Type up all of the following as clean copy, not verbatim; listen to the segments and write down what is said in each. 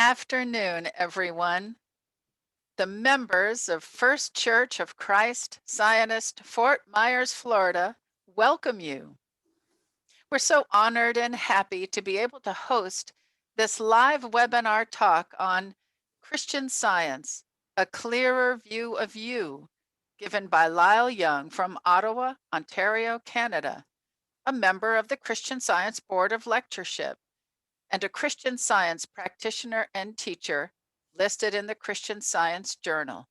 afternoon, everyone. The members of First Church of Christ Zionist, Fort Myers, Florida, welcome you. We're so honored and happy to be able to host this live webinar talk on Christian Science, a clearer view of you, given by Lyle Young from Ottawa, Ontario, Canada, a member of the Christian Science Board of Lectureship and a Christian Science practitioner and teacher listed in the Christian Science Journal.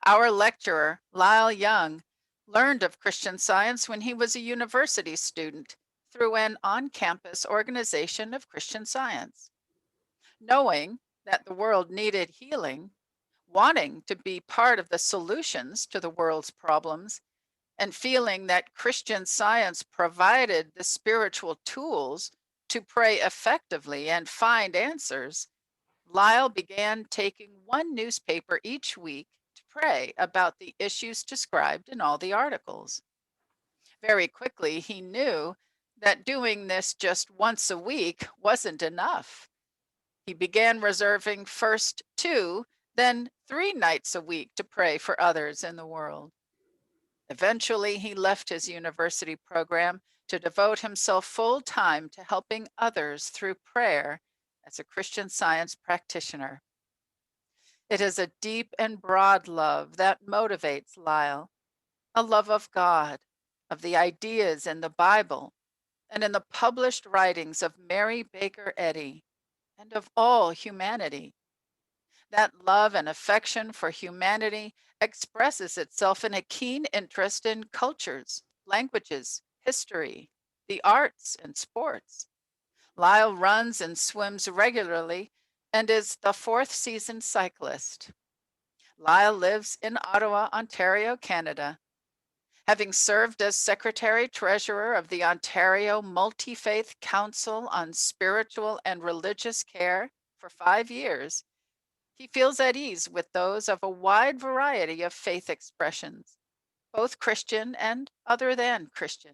Our lecturer, Lyle Young, learned of Christian Science when he was a university student through an on-campus organization of Christian Science. Knowing that the world needed healing, wanting to be part of the solutions to the world's problems, and feeling that Christian Science provided the spiritual tools to pray effectively and find answers, Lyle began taking one newspaper each week to pray about the issues described in all the articles. Very quickly, he knew that doing this just once a week wasn't enough. He began reserving first 2, then 3 nights a week to pray for others in the world. Eventually, he left his university program to devote himself full time to helping others through prayer as a Christian Science practitioner. It is a deep and broad love that motivates Lyle, a love of God, of the ideas in the Bible, and in the published writings of Mary Baker Eddy, and of all humanity. That love and affection for humanity expresses itself in a keen interest in cultures, languages, history, the arts, and sports. Lyle runs and swims regularly and is the 4th season cyclist. Lyle lives in Ottawa, Ontario, Canada. Having served as Secretary Treasurer of the Ontario Multi Faith Council on Spiritual and Religious Care for 5 years, he feels at ease with those of a wide variety of faith expressions, both Christian and other than Christian.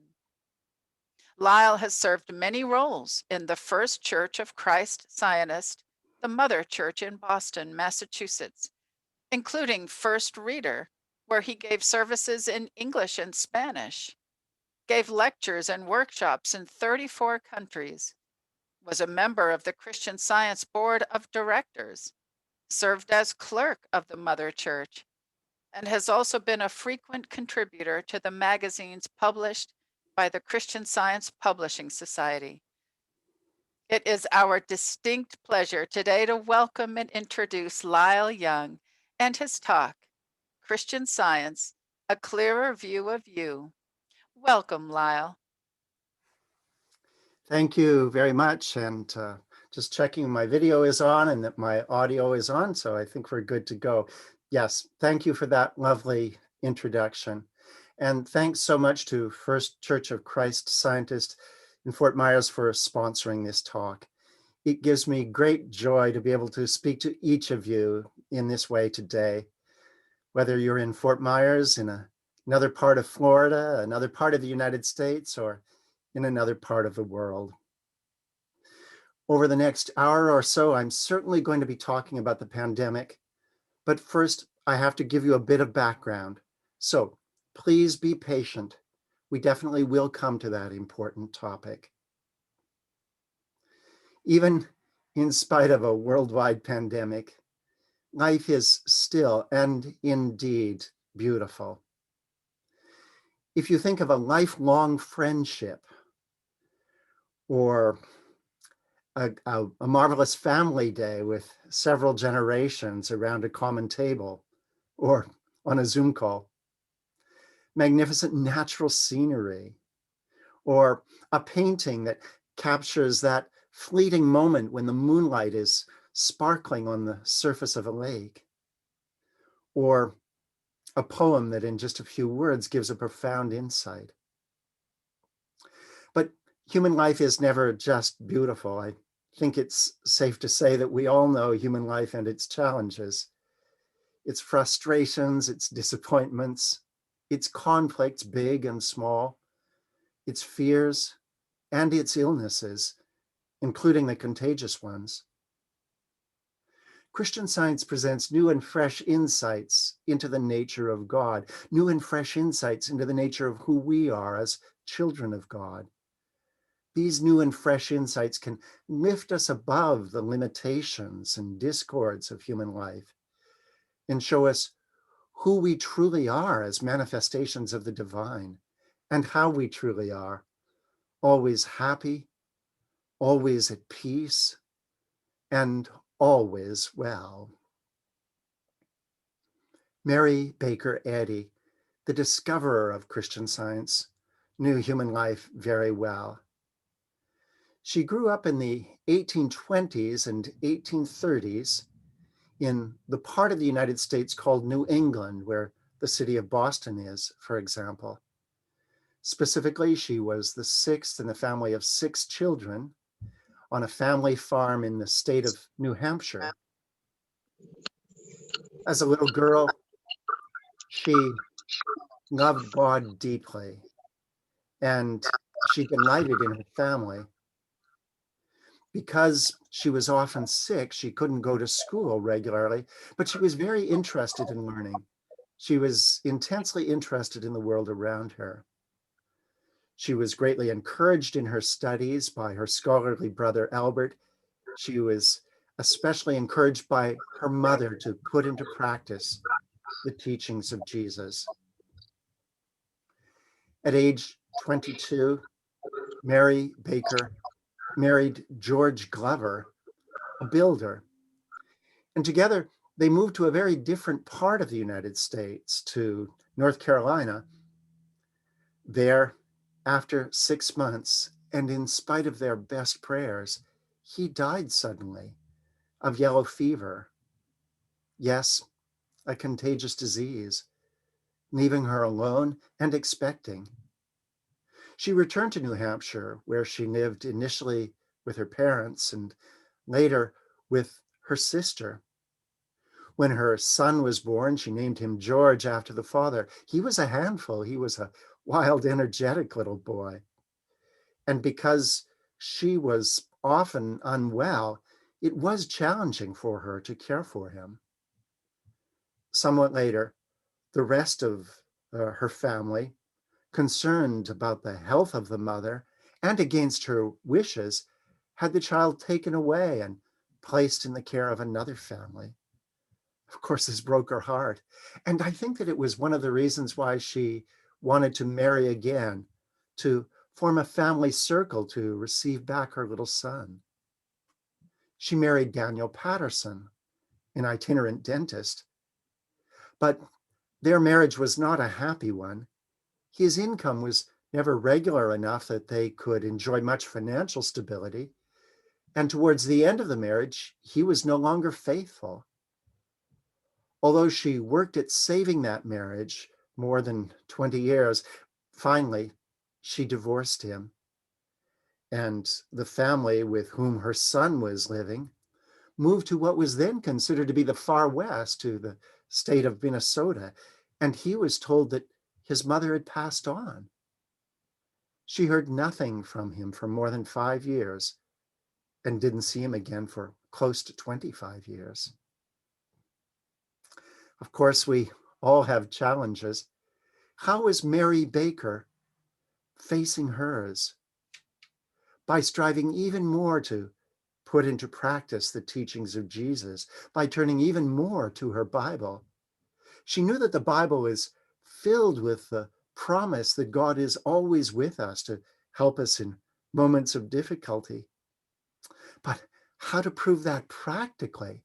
Lyle has served many roles in the First Church of Christ Zionist, the Mother Church in Boston, Massachusetts, including First Reader, where he gave services in English and Spanish, gave lectures and workshops in 34 countries, was a member of the Christian Science Board of Directors, served as clerk of the Mother Church, and has also been a frequent contributor to the magazines published by the Christian Science Publishing Society. It is our distinct pleasure today to welcome and introduce Lyle Young and his talk, Christian Science, A Clearer View of You. Welcome, Lyle. Thank you very much. And just checking my video is on and that my audio is on, so I think we're good to go. Yes, thank you for that lovely introduction. And thanks so much to First Church of Christ Scientist in Fort Myers for sponsoring this talk. It gives me great joy to be able to speak to each of you in this way today. Whether you're in Fort Myers, in another part of Florida, another part of the United States, or in another part of the world. Over the next hour or so, I'm certainly going to be talking about the pandemic, but first I have to give you a bit of background. So please be patient. We definitely will come to that important topic. Even in spite of a worldwide pandemic, life is still and indeed beautiful. If you think of a lifelong friendship, or a marvelous family day with several generations around a common table or on a Zoom call, magnificent natural scenery, or a painting that captures that fleeting moment when the moonlight is sparkling on the surface of a lake, or a poem that in just a few words gives a profound insight. But human life is never just beautiful. I think it's safe to say that we all know human life and its challenges, its frustrations, its disappointments, its conflicts, big and small, its fears, and its illnesses, including the contagious ones. Christian Science presents new and fresh insights into the nature of God, new and fresh insights into the nature of who we are as children of God. These new and fresh insights can lift us above the limitations and discords of human life and show us who we truly are as manifestations of the divine and how we truly are, always happy, always at peace, and always well. Mary Baker Eddy, the discoverer of Christian Science, knew human life very well. She grew up in the 1820s and 1830s in the part of the United States called New England, where the city of Boston is, for example. Specifically, she was the sixth in a family of 6 children on a family farm in the state of New Hampshire. As a little girl, she loved God deeply, and she delighted in her family. Because she was often sick, she couldn't go to school regularly, but she was very interested in learning. She was intensely interested in the world around her. She was greatly encouraged in her studies by her scholarly brother Albert. She was especially encouraged by her mother to put into practice the teachings of Jesus. At age 22, Mary Baker married George Glover, a builder. And together, they moved to a very different part of the United States, to North Carolina. There, after 6 months, and in spite of their best prayers, he died suddenly of yellow fever. Yes, a contagious disease, leaving her alone and expecting. She returned to New Hampshire, where she lived initially with her parents and later with her sister. When her son was born, she named him George after the father. He was a handful. He was a wild, energetic little boy. And because she was often unwell, it was challenging for her to care for him. Somewhat later, the rest of her family, concerned about the health of the mother and against her wishes, had the child taken away and placed in the care of another family. Of course, this broke her heart. And I think that it was one of the reasons why she wanted to marry again, to form a family circle to receive back her little son. She married Daniel Patterson, an itinerant dentist, but their marriage was not a happy one. His income was never regular enough that they could enjoy much financial stability. And towards the end of the marriage, he was no longer faithful. Although she worked at saving that marriage more than 20 years, finally, she divorced him. And the family with whom her son was living moved to what was then considered to be the far west, to the state of Minnesota. And he was told that his mother had passed on. She heard nothing from him for more than 5 years and didn't see him again for close to 25 years. Of course, we all have challenges. How is Mary Baker facing hers? By striving even more to put into practice the teachings of Jesus, by turning even more to her Bible. She knew that the Bible is filled with the promise that God is always with us to help us in moments of difficulty. But how to prove that practically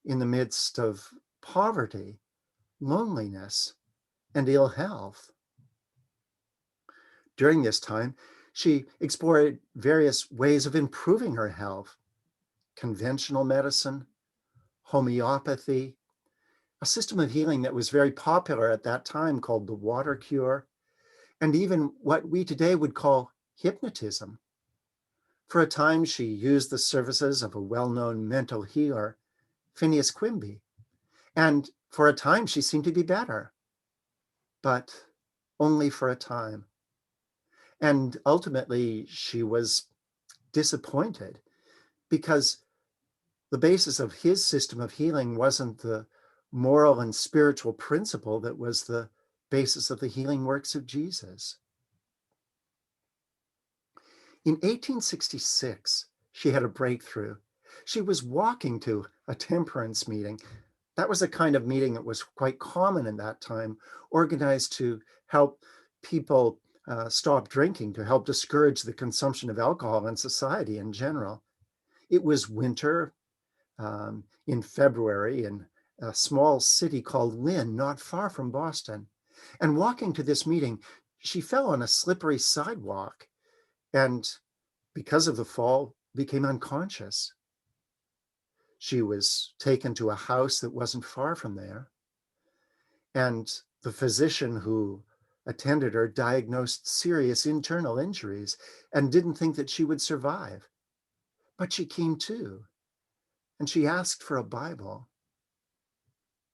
in the midst of poverty, loneliness, and ill health? During this time, she explored various ways of improving her health: conventional medicine, homeopathy, a system of healing that was very popular at that time called the water cure, and even what we today would call hypnotism. For a time, she used the services of a well-known mental healer, Phineas Quimby, and for a time she seemed to be better, but only for a time. And ultimately, she was disappointed because The basis of his system of healing wasn't the moral and spiritual principle that was the basis of the healing works of Jesus. In 1866, she had a breakthrough. She was walking to a temperance meeting. That was a kind of meeting that was quite common in that time, organized to help people stop drinking, to help discourage the consumption of alcohol in society in general. It was winter in February in a small city called Lynn, not far from Boston. And walking to this meeting, she fell on a slippery sidewalk and, because of the fall, became unconscious. She was taken to a house that wasn't far from there. And the physician who attended her diagnosed serious internal injuries and didn't think that she would survive. But she came to, and she asked for a Bible.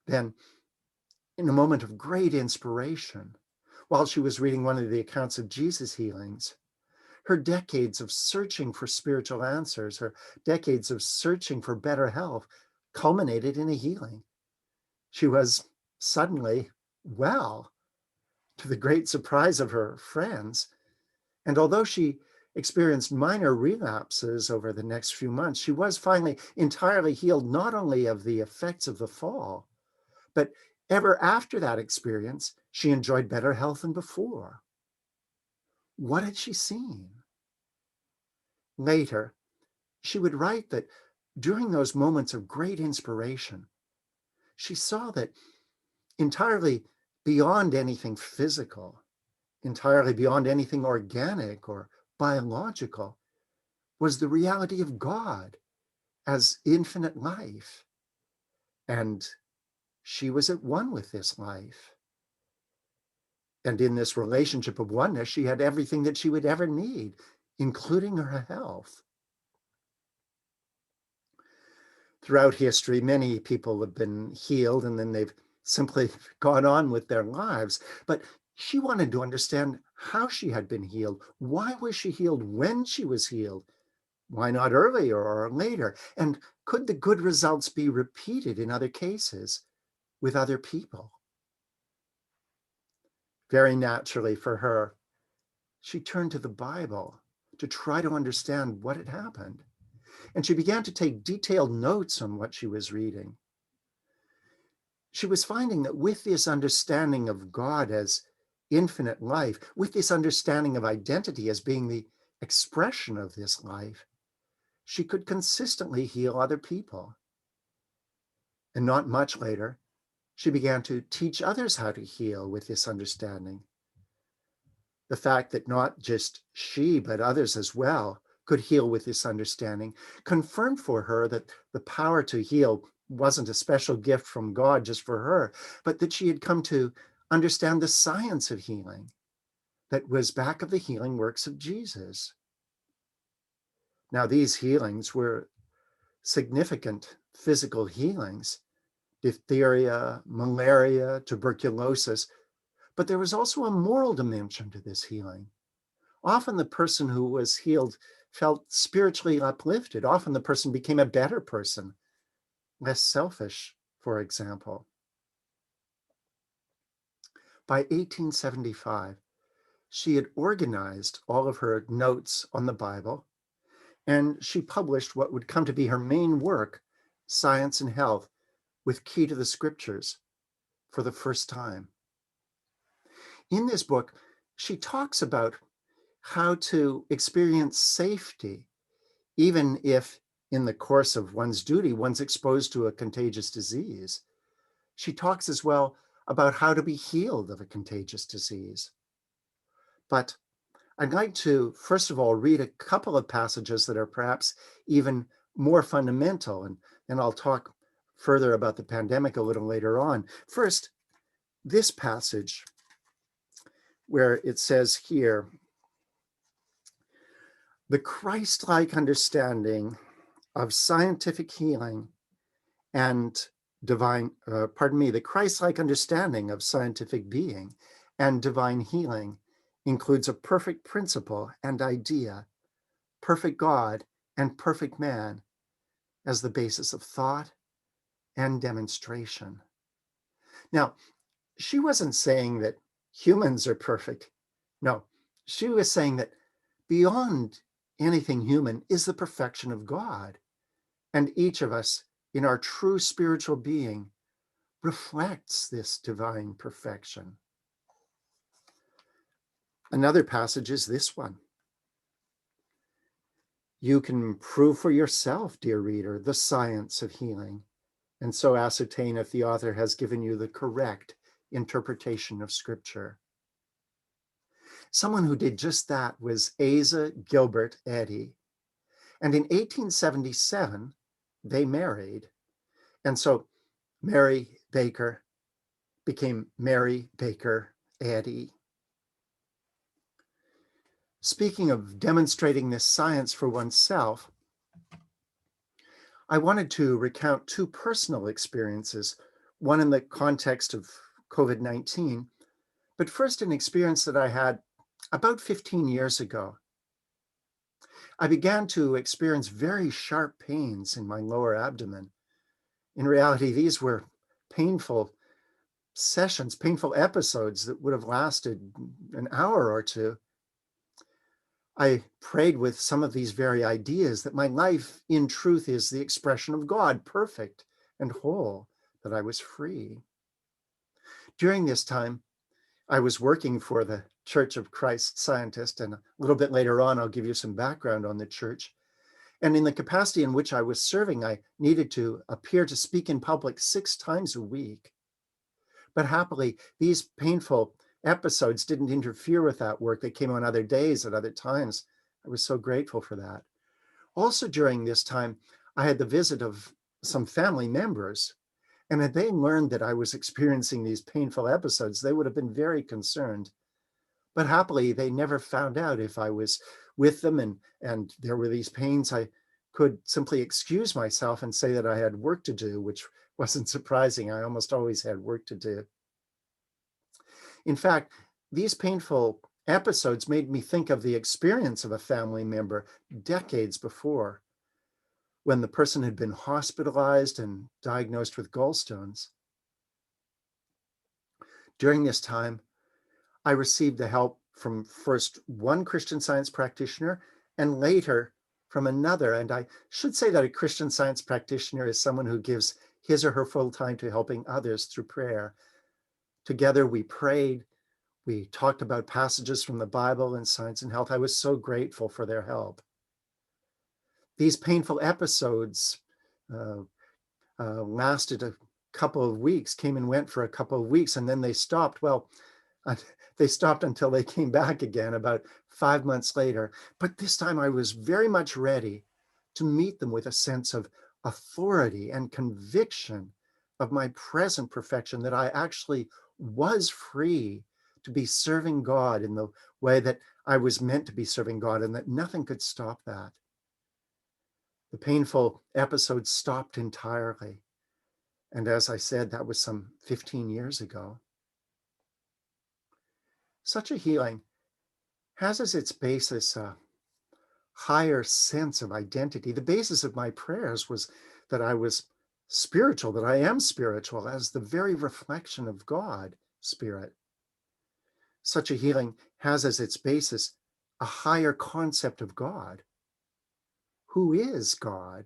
Then, in a moment of great inspiration, while she was reading one of the accounts of Jesus' healings, her decades of searching for spiritual answers, her decades of searching for better health, culminated in a healing. She was suddenly well, to the great surprise of her friends. And although she experienced minor relapses over the next few months, she was finally entirely healed, not only of the effects of the fall, but ever after that experience, she enjoyed better health than before. What had she seen? Later, she would write that during those moments of great inspiration, she saw that entirely beyond anything physical, entirely beyond anything organic or biological, was the reality of God as infinite life. And she was at one with this life. And in this relationship of oneness, she had everything that she would ever need, including her health. Throughout history, many people have been healed and then they've simply gone on with their lives. But she wanted to understand how she had been healed. Why was she healed when she was healed? Why not earlier or later? And could the good results be repeated in other cases with other people? Very naturally for her, she turned to the Bible to try to understand what had happened. And she began to take detailed notes on what she was reading. She was finding that with this understanding of God as infinite life, with this understanding of identity as being the expression of this life, she could consistently heal other people. And not much later, she began to teach others how to heal with this understanding. The fact that not just she, but others as well, could heal with this understanding confirmed for her that the power to heal wasn't a special gift from God just for her, but that she had come to understand the science of healing that was back of the healing works of Jesus. Now, these healings were significant physical healings: diphtheria, malaria, tuberculosis, but there was also a moral dimension to this healing. Often the person who was healed felt spiritually uplifted. Often the person became a better person, less selfish, for example. By 1875, she had organized all of her notes on the Bible, and she published what would come to be her main work, Science and Health, with Key to the Scriptures, for the first time. In this book, she talks about how to experience safety, even if in the course of one's duty, one's exposed to a contagious disease. She talks as well about how to be healed of a contagious disease. But I'd like to, first of all, read a couple of passages that are perhaps even more fundamental, and I'll talk further about the pandemic a little later on. First, this passage where it says here, the Christ-like understanding of scientific healing and the Christ-like understanding of scientific being and divine healing includes a perfect principle and idea, perfect God and perfect man, as the basis of thought and demonstration. Now, she wasn't saying that humans are perfect. No, she was saying that beyond anything human is the perfection of God. And each of us, in our true spiritual being, reflects this divine perfection. Another passage is this one. You can prove for yourself, dear reader, the science of healing, and so ascertain if the author has given you the correct interpretation of Scripture. Someone who did just that was Asa Gilbert Eddy. And in 1877, they married. And so Mary Baker became Mary Baker Eddy. Speaking of demonstrating this science for oneself, I wanted to recount two personal experiences, one in the context of COVID-19, but first an experience that I had about 15 years ago. I began to experience very sharp pains in my lower abdomen. In reality, these were painful sessions, painful episodes that would have lasted an hour or two. I prayed with some of these very ideas that my life in truth is the expression of God, perfect and whole, that I was free. During this time, I was working for the Church of Christ Scientist, and a little bit later on, I'll give you some background on the church. And in the capacity in which I was serving, I needed to appear to speak in public 6 times a week. But happily, these painful episodes didn't interfere with that work. They came on other days at other times. I was so grateful for that. Also during this time, I had the visit of some family members. And had they learned that I was experiencing these painful episodes, they would have been very concerned. But happily, they never found out if I was with them and there were these pains. I could simply excuse myself and say that I had work to do, which wasn't surprising. I almost always had work to do. In fact, these painful episodes made me think of the experience of a family member decades before, when the person had been hospitalized and diagnosed with gallstones. During this time, I received the help from first one Christian Science practitioner and later from another. And I should say that a Christian Science practitioner is someone who gives his or her full time to helping others through prayer. Together we prayed, we talked about passages from the Bible and science and health. I was so grateful for their help. These painful episodes uh, lasted a couple of weeks, came and went for a couple of weeks, and then they stopped. Well, they stopped until they came back again about 5 months later. But this time I was very much ready to meet them with a sense of authority and conviction of my present perfection, that I actually was free to be serving God in the way that I was meant to be serving God, and that nothing could stop that. The painful episodes stopped entirely. And as I said, that was some 15 years ago. Such a healing has as its basis a higher sense of identity. The basis of my prayers was that I was spiritual, that I am spiritual as the very reflection of God, Spirit. Such a healing has as its basis a higher concept of God. Who is God?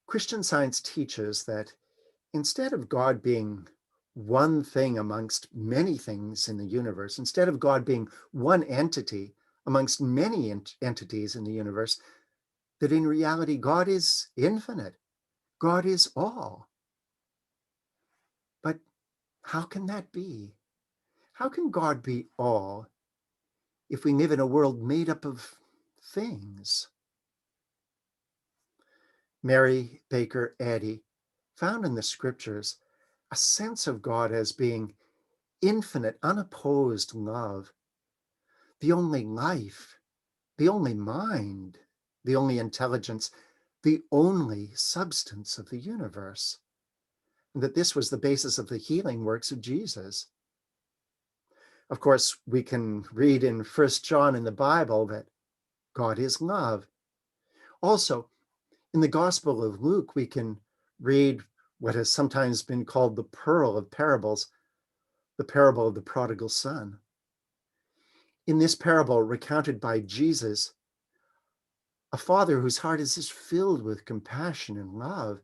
Christian Science teaches that instead of God being one thing amongst many things in the universe, instead of God being one entity amongst many entities in the universe, that in reality, God is infinite. God is all. But how can that be? How can God be all if we live in a world made up of things? Mary Baker Eddy found in the scriptures a sense of God as being infinite, unopposed love, the only life, the only mind, the only intelligence, the only substance of the universe. And that this was the basis of the healing works of Jesus. Of course, we can read in 1 John in the Bible that God is love. Also, in the Gospel of Luke, we can read what has sometimes been called the pearl of parables, the parable of the prodigal son. In this parable recounted by Jesus, a father whose heart is just filled with compassion and love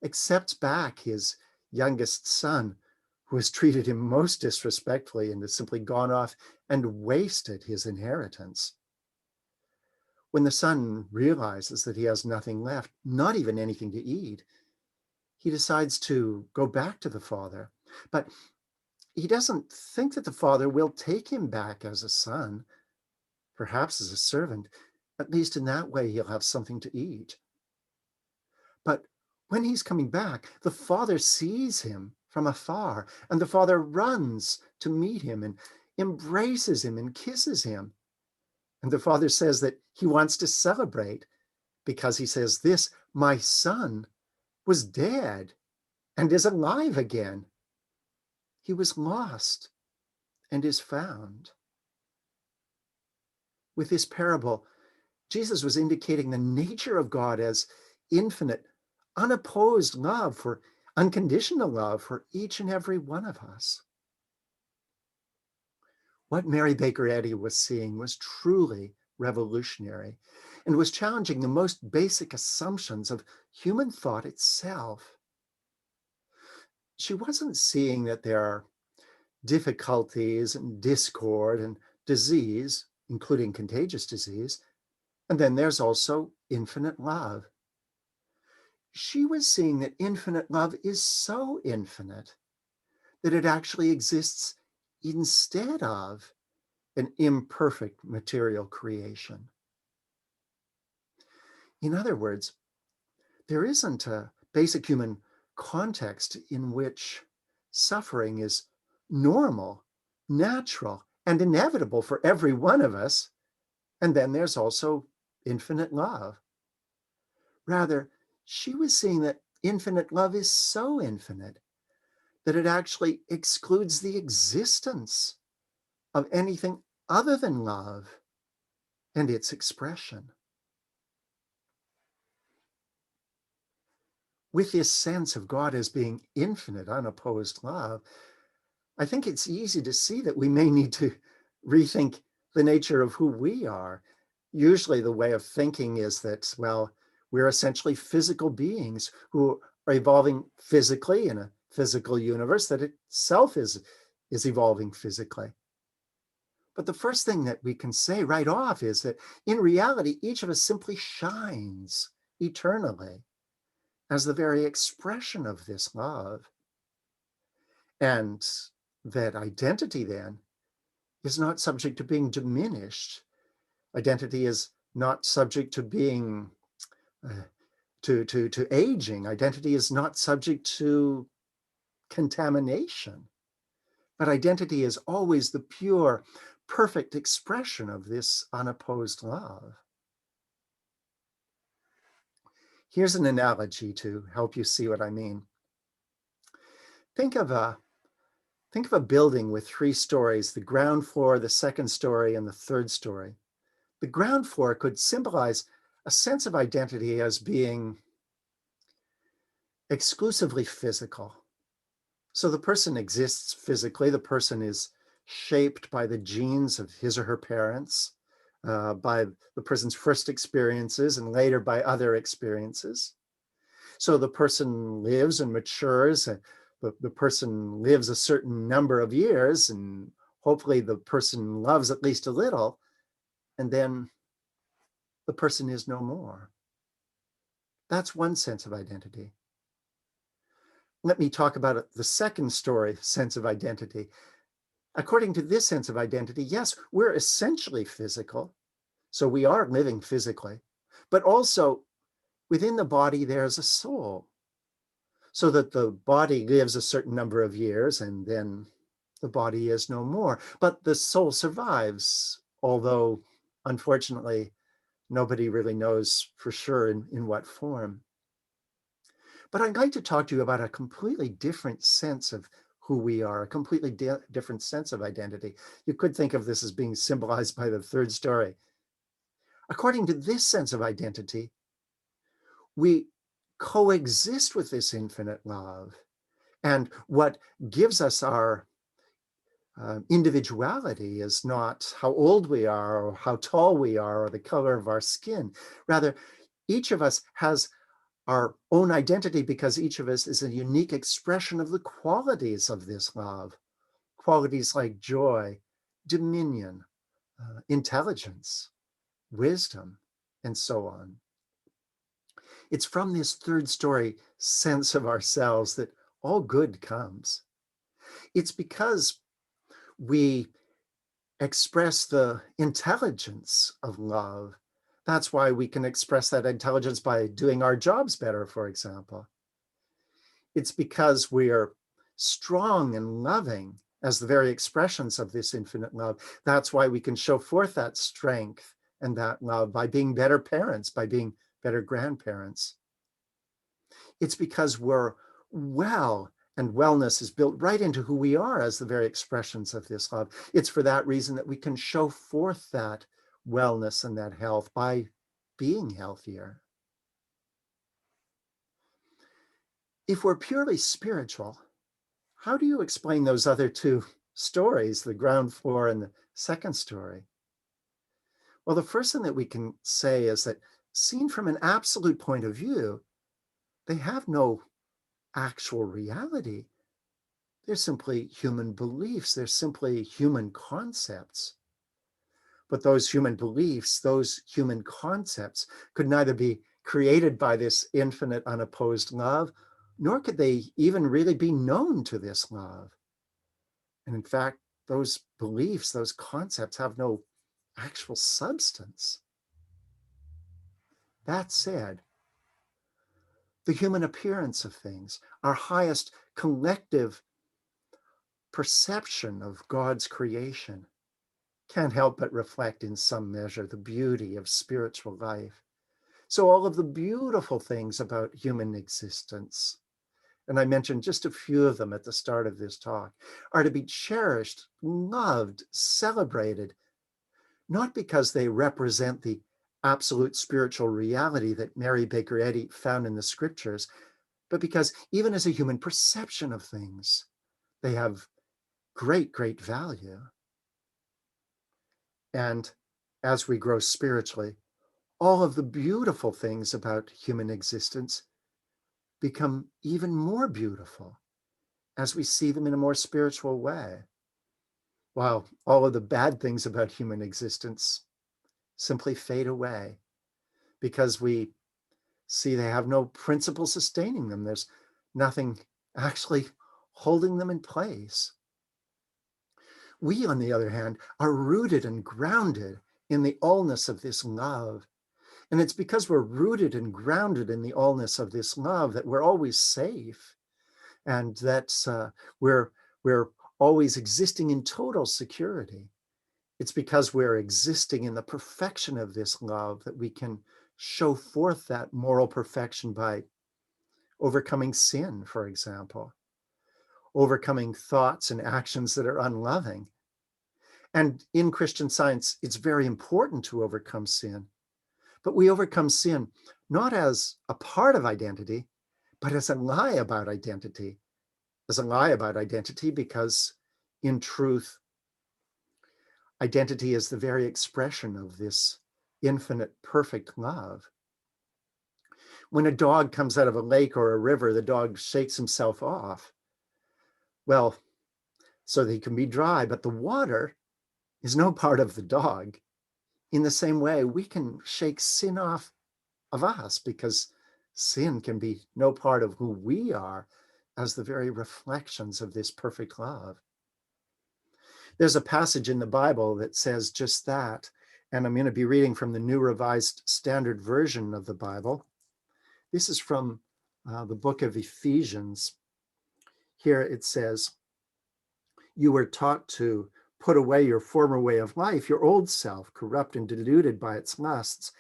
accepts back his youngest son, who has treated him most disrespectfully and has simply gone off and wasted his inheritance. When the son realizes that he has nothing left, not even anything to eat, he decides to go back to the father. But he doesn't think that the father will take him back as a son, perhaps as a servant. At least in that way, he'll have something to eat. But when he's coming back, the father sees him from afar, and the father runs to meet him and embraces him and kisses him. And the father says that he wants to celebrate because he says, "This, my son, was dead and is alive again. He was lost and is found." With this parable, Jesus was indicating the nature of God as infinite, unopposed love, for unconditional love for each and every one of us. What Mary Baker Eddy was seeing was truly revolutionary and was challenging the most basic assumptions of human thought itself. She wasn't seeing that there are difficulties and discord and disease, including contagious disease, and then there's also infinite love. She was seeing that infinite love is so infinite that it actually exists instead of an imperfect material creation. In other words, there isn't a basic human context in which suffering is normal, natural, and inevitable for every one of us. And then there's also infinite love. Rather, she was seeing that infinite love is so infinite that it actually excludes the existence of anything other than love and its expression. With this sense of God as being infinite, unopposed love, I think it's easy to see that we may need to rethink the nature of who we are. Usually, the way of thinking is that, well, we're essentially physical beings who are evolving physically in a physical universe that itself is evolving physically. But the first thing that we can say right off is that in reality, each of us simply shines eternally as the very expression of this love. And that identity then is not subject to being diminished. Identity is not subject to being to aging. Identity is not subject to contamination. But identity is always the pure, perfect expression of this unopposed love. Here's an analogy to help you see what I mean. Think of a building with 3 stories, the ground floor, the second story, and the third story. The ground floor could symbolize a sense of identity as being exclusively physical. So the person exists physically, the person is shaped by the genes of his or her parents, by the person's first experiences, and later by other experiences. So the person lives and matures, and the person lives a certain number of years, and hopefully the person loves at least a little, and then the person is no more. That's one sense of identity. Let me talk about the second story sense of identity. According to this sense of identity, yes, we're essentially physical, so we are living physically, but also within the body, there's a soul, so that the body lives a certain number of years and then the body is no more. But the soul survives, although unfortunately, nobody really knows for sure in what form. But I'd like to talk to you about a completely different sense of who we are, a completely different sense of identity. You could think of this as being symbolized by the third story. According to this sense of identity, We coexist with this infinite love. And what gives us our individuality is not how old we are or how tall we are or the color of our skin. Rather, each of us has our own identity because each of us is a unique expression of the qualities of this love. Qualities like joy, dominion, intelligence, wisdom, and so on. It's from this third story sense of ourselves that all good comes. It's because we express the intelligence of love. That's why we can express that intelligence by doing our jobs better, for example. It's because we are strong and loving as the very expressions of this infinite love. That's why we can show forth that strength and that love by being better parents, by being better grandparents. It's because we're well, and wellness is built right into who we are as the very expressions of this love. It's for that reason that we can show forth that wellness and that health by being healthier. If we're purely spiritual, how do you explain those other two stories, the ground floor and the second story? Well, the first thing that we can say is that seen from an absolute point of view, they have no actual reality. They're simply human beliefs. They're simply human concepts. But those human beliefs, those human concepts could neither be created by this infinite unopposed love, nor could they even really be known to this love. And in fact, those beliefs, those concepts have no actual substance. That said, the human appearance of things, our highest collective perception of God's creation, can't help but reflect in some measure the beauty of spiritual life. So all of the beautiful things about human existence, and I mentioned just a few of them at the start of this talk, are to be cherished, loved, celebrated, not because they represent the absolute spiritual reality that Mary Baker Eddy found in the scriptures, but because even as a human perception of things, they have great, great value. And as we grow spiritually, all of the beautiful things about human existence become even more beautiful as we see them in a more spiritual way, while all of the bad things about human existence simply fade away because we see they have no principle sustaining them. There's nothing actually holding them in place. We, on the other hand, are rooted and grounded in the allness of this love. And it's because we're rooted and grounded in the allness of this love that we're always safe, and that we're always existing in total security. It's because we're existing in the perfection of this love that we can show forth that moral perfection by overcoming sin, for example, overcoming thoughts and actions that are unloving. And in Christian Science, it's very important to overcome sin. But we overcome sin not as a part of identity, but as a lie about identity. As a lie about identity, because in truth, identity is the very expression of this infinite, perfect love. When a dog comes out of a lake or a river, the dog shakes himself off. Well, so that he can be dry, but the water is no part of the dog. In the same way, we can shake sin off of us because sin can be no part of who we are as the very reflections of this perfect love. There's a passage in the Bible that says just that, and I'm going to be reading from the New Revised Standard Version of the Bible. This is from the book of Ephesians. Here it says, "You were taught to put away your former way of life, your old self, corrupt and deluded by its lusts,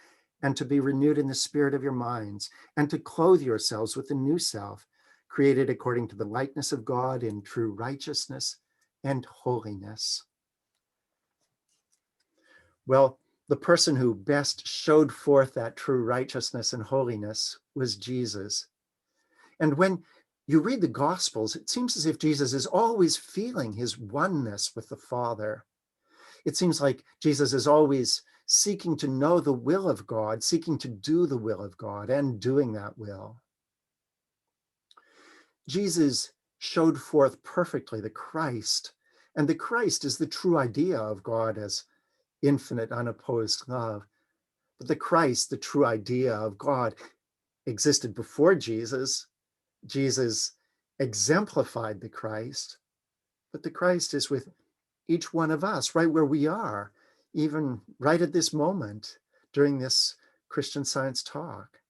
and to be renewed in the spirit of your minds, and to clothe yourselves with the new self, created according to the likeness of God in true righteousness and holiness." Well, the person who best showed forth that true righteousness and holiness was Jesus. And when you read the Gospels, it seems as if Jesus is always feeling his oneness with the Father. It seems like Jesus is always seeking to know the will of God, seeking to do the will of God, and doing that will. Jesus showed forth perfectly the Christ, and the Christ is the true idea of God as infinite, unopposed love. But the Christ, the true idea of God, existed before Jesus. Jesus exemplified the Christ, but the Christ is with each one of us right where we are, even right at this moment during this Christian Science talk.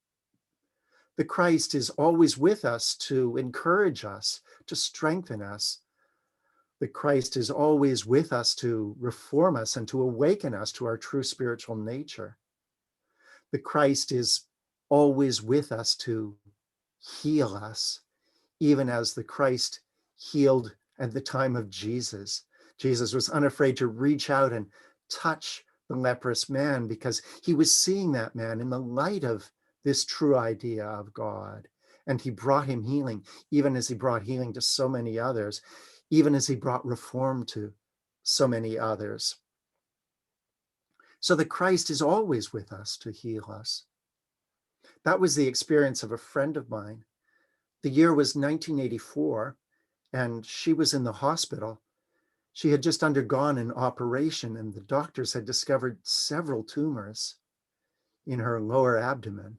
The Christ is always with us to encourage us, to strengthen us. The Christ is always with us to reform us and to awaken us to our true spiritual nature. The Christ is always with us to heal us, even as the Christ healed at the time of Jesus. Jesus was unafraid to reach out and touch the leprous man because he was seeing that man in the light of this true idea of God. And he brought him healing, even as he brought healing to so many others, even as he brought reform to so many others. So the Christ is always with us to heal us. That was the experience of a friend of mine. The year was 1984, and she was in the hospital. She had just undergone an operation, and the doctors had discovered several tumors in her lower abdomen.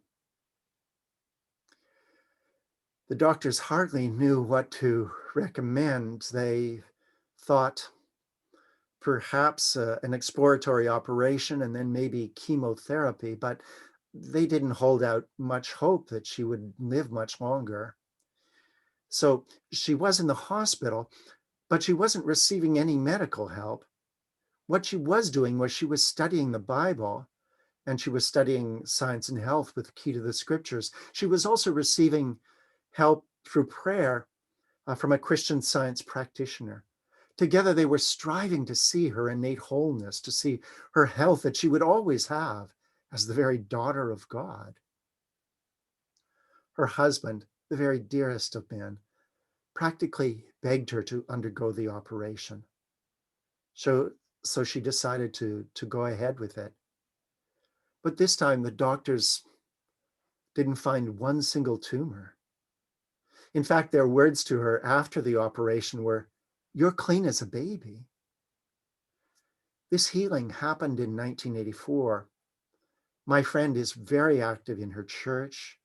The doctors hardly knew what to recommend. They thought perhaps an exploratory operation and then maybe chemotherapy, but they didn't hold out much hope that she would live much longer. So she was in the hospital, but she wasn't receiving any medical help. What she was doing was she was studying the Bible, and she was studying science and health with Key to the Scriptures. She was also receiving help through prayer from a Christian Science practitioner. Together, they were striving to see her innate wholeness, to see her health that she would always have as the very daughter of God. Her husband, the very dearest of men, practically begged her to undergo the operation. So she decided to go ahead with it. But this time the doctors didn't find one single tumor. In fact, their words to her after the operation were, "You're clean as a baby." This healing happened in 1984. My friend is very active in her church.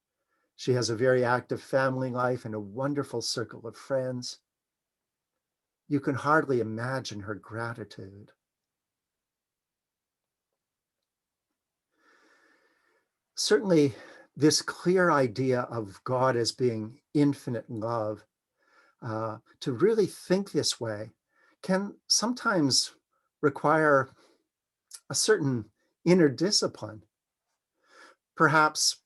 She has a very active family life and a wonderful circle of friends. You can hardly imagine her gratitude. Certainly, this clear idea of God as being infinite love, to really think this way, can sometimes require a certain inner discipline. Perhaps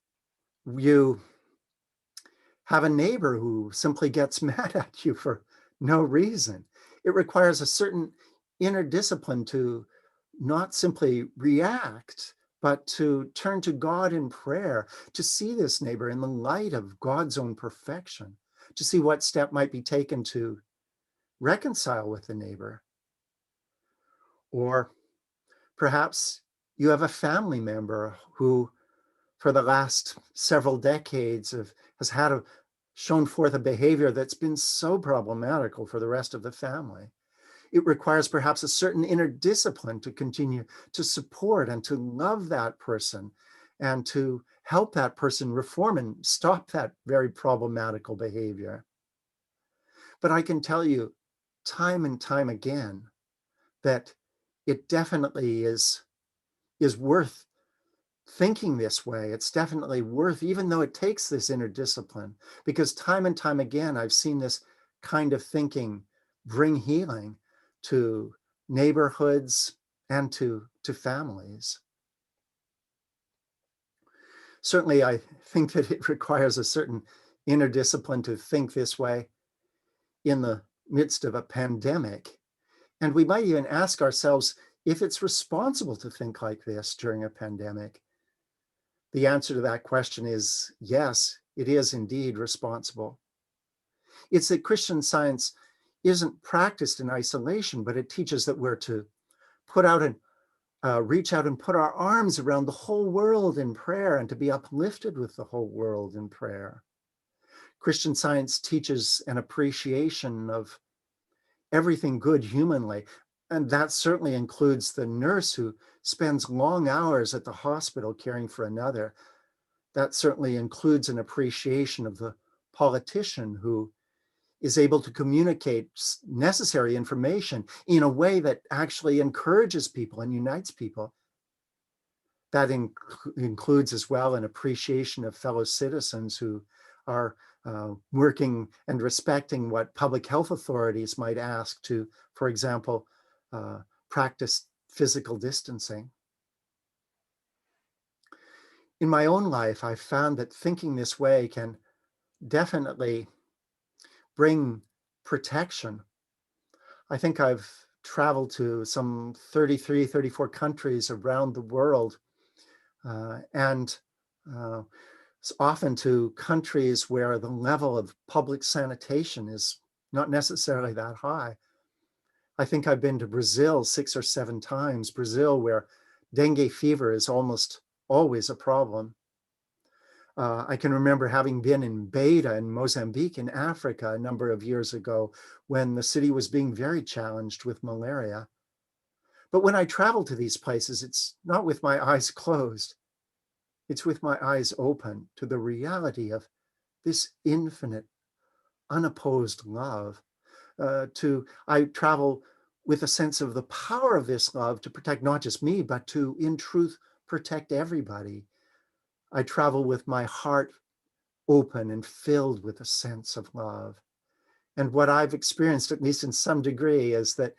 you have a neighbor who simply gets mad at you for no reason. It requires a certain inner discipline to not simply react, but to turn to God in prayer, to see this neighbor in the light of God's own perfection, to see what step might be taken to reconcile with the neighbor. Or perhaps you have a family member who, for the last several decades, has shown forth a behavior that's been so problematical for the rest of the family. It requires perhaps a certain inner discipline to continue to support and to love that person and to help that person reform and stop that very problematical behavior. But I can tell you time and time again that it definitely is worth thinking this way. It's definitely worth, even though it takes this inner discipline, because time and time again, I've seen this kind of thinking bring healing to neighborhoods and to families. Certainly, I think that it requires a certain inner discipline to think this way in the midst of a pandemic. And we might even ask ourselves, if it's responsible to think like this during a pandemic. The answer to that question is yes, it is indeed responsible. It's that Christian Science isn't practiced in isolation, but it teaches that we're to put out and reach out and put our arms around the whole world in prayer and to be uplifted with the whole world in prayer. Christian Science teaches an appreciation of everything good humanly, and that certainly includes the nurse who spends long hours at the hospital caring for another. That certainly includes an appreciation of the politician who is able to communicate necessary information in a way that actually encourages people and unites people. That includes as well an appreciation of fellow citizens who are working and respecting what public health authorities might ask to, for example, practice physical distancing. In my own life, I've found that thinking this way can definitely bring protection. I think I've traveled to some 33, 34 countries around the world, and often to countries where the level of public sanitation is not necessarily that high. I think I've been to Brazil 6 or 7 times, Brazil, where dengue fever is almost always a problem. I can remember having been in Beira in Mozambique in Africa a number of years ago when the city was being very challenged with malaria. But when I travel to these places, it's not with my eyes closed. It's with my eyes open to the reality of this infinite, unopposed love. I travel with a sense of the power of this love to protect not just me, but to, in truth, protect everybody. I travel with my heart open and filled with a sense of love. And what I've experienced, at least in some degree, is that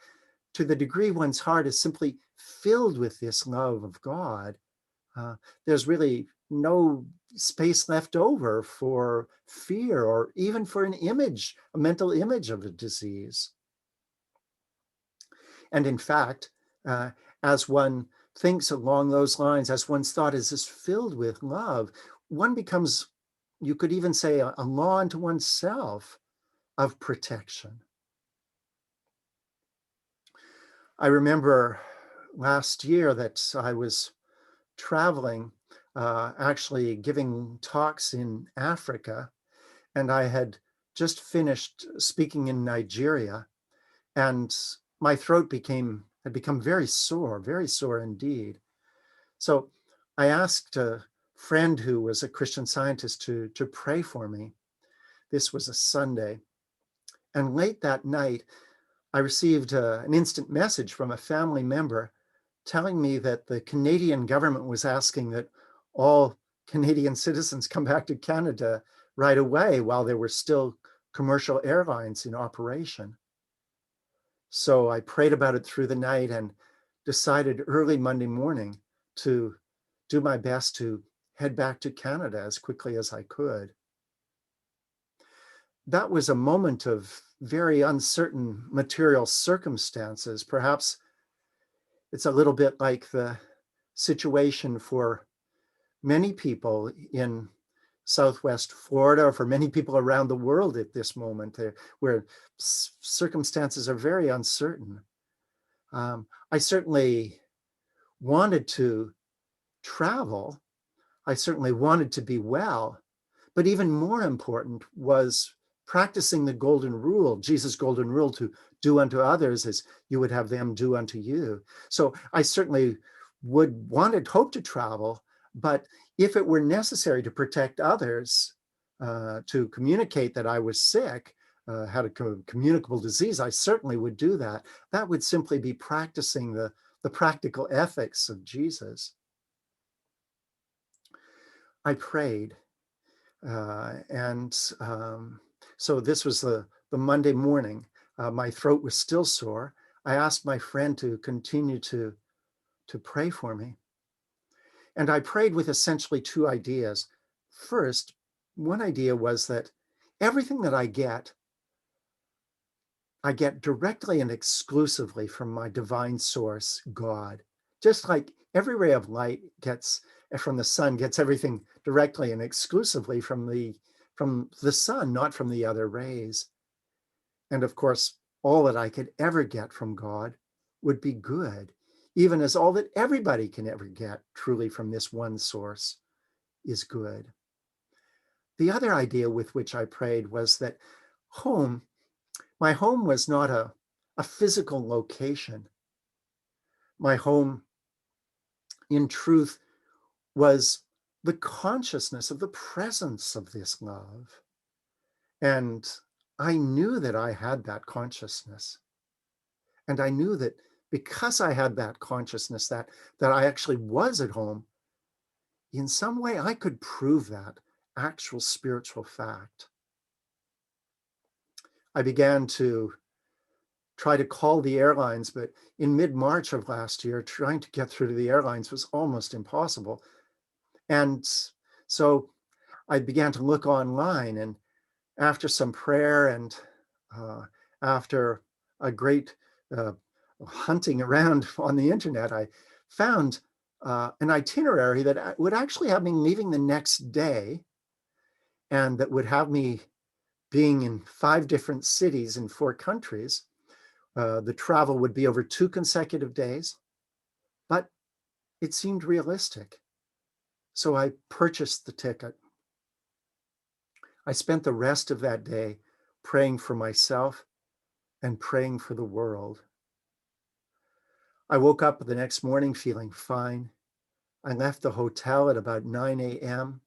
to the degree one's heart is simply filled with this love of God, there's really no space left over for fear or even for an image, a mental image of a disease. And in fact, as one thinks along those lines, as one's thought is filled with love, one becomes, you could even say, a law unto oneself of protection. I remember last year that I was traveling, actually giving talks in Africa, and I had just finished speaking in Nigeria, and my throat had become very sore indeed. So I asked a friend who was a Christian Scientist to pray for me. This was a Sunday. And late that night, I received an instant message from a family member telling me that the Canadian government was asking that all Canadian citizens come back to Canada right away while there were still commercial airlines in operation. So I prayed about it through the night and decided early Monday morning to do my best to head back to Canada as quickly as I could. That was a moment of very uncertain material circumstances. Perhaps it's a little bit like the situation for many people in Southwest Florida, or for many people around the world at this moment, where circumstances are very uncertain. I certainly wanted to travel. I certainly wanted to be well. But even more important was practicing the golden rule, Jesus' golden rule, to do unto others as you would have them do unto you. So I certainly hope to travel, but if it were necessary to protect others, to communicate that I was sick, had a communicable disease, I certainly would do that. That would simply be practicing the practical ethics of Jesus. I prayed. So this was the Monday morning. My throat was still sore. I asked my friend to continue to pray for me. And I prayed with essentially 2 ideas. First, one idea was that everything that I get, I get directly and exclusively from my divine source, God. Just like every ray of light gets from the sun gets everything directly and exclusively from the sun, not from the other rays. And of course, all that I could ever get from God would be good, even as all that everybody can ever get truly from this one source is good. The other idea with which I prayed was that home, my home was not a physical location. My home, in truth, was the consciousness of the presence of this love. And I knew that I had that consciousness. And I knew that because I had that consciousness, that I actually was at home, in some way I could prove that actual spiritual fact. I began to try to call the airlines, but in mid-March of last year, trying to get through to the airlines was almost impossible. And so I began to look online, and after some prayer and uh, after a great uh, hunting around on the internet, I found an itinerary that would actually have me leaving the next day and that would have me being in 5 different cities in 4 countries. The travel would be over 2 consecutive days, but it seemed realistic. So I purchased the ticket. I spent the rest of that day praying for myself and praying for the world. I woke up the next morning feeling fine. I left the hotel at about 9 a.m.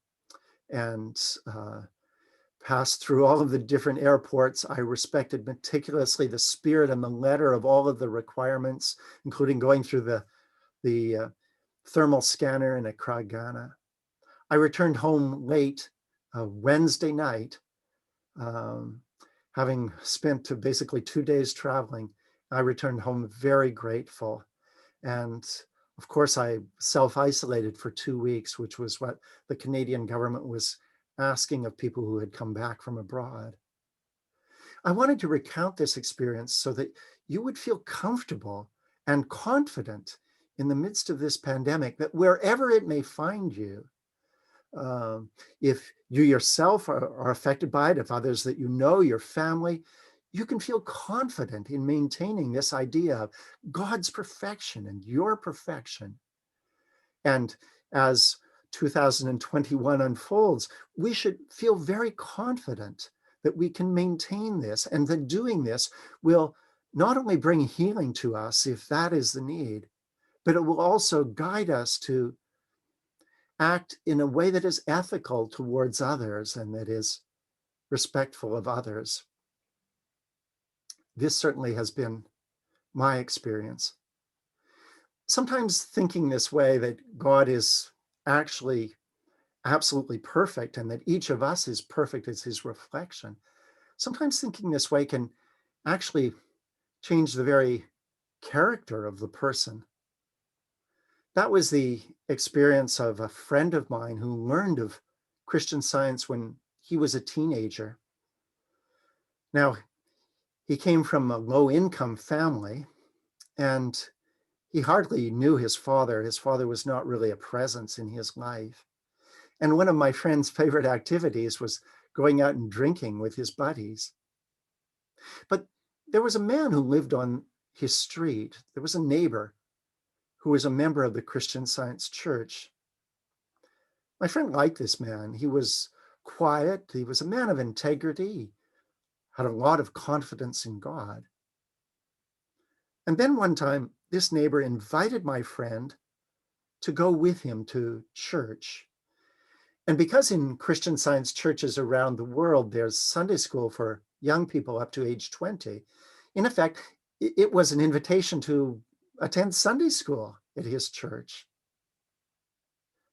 and passed through all of the different airports. I respected meticulously the spirit and the letter of all of the requirements, including going through the thermal scanner in Accra, Ghana. I returned home late Wednesday night, um, having spent basically 2 days traveling. I returned home very grateful. And of course, I self-isolated for 2 weeks, which was what the Canadian government was asking of people who had come back from abroad. I wanted to recount this experience so that you would feel comfortable and confident in the midst of this pandemic, that wherever it may find you, if you yourself are affected by it, if others that you know, your family, you can feel confident in maintaining this idea of God's perfection and your perfection. And as 2021 unfolds, we should feel very confident that we can maintain this, and that doing this will not only bring healing to us, if that is the need, but it will also guide us to act in a way that is ethical towards others and that is respectful of others. This certainly has been my experience. Sometimes thinking this way, that God is actually absolutely perfect and that each of us is perfect as his reflection, sometimes thinking this way can actually change the very character of the person. That was the experience of a friend of mine who learned of Christian Science when he was a teenager. Now, he came from a low-income family, and he hardly knew his father. His father was not really a presence in his life. And one of my friend's favorite activities was going out and drinking with his buddies. But there was a man who lived on his street. There was a neighbor who was a member of the Christian Science Church. My friend liked this man. He was quiet. He was a man of integrity. He had a lot of confidence in God. And then one time, this neighbor invited my friend to go with him to church. And because in Christian Science churches around the world, there's Sunday school for young people up to age 20, in effect, it was an invitation to attend Sunday school at his church.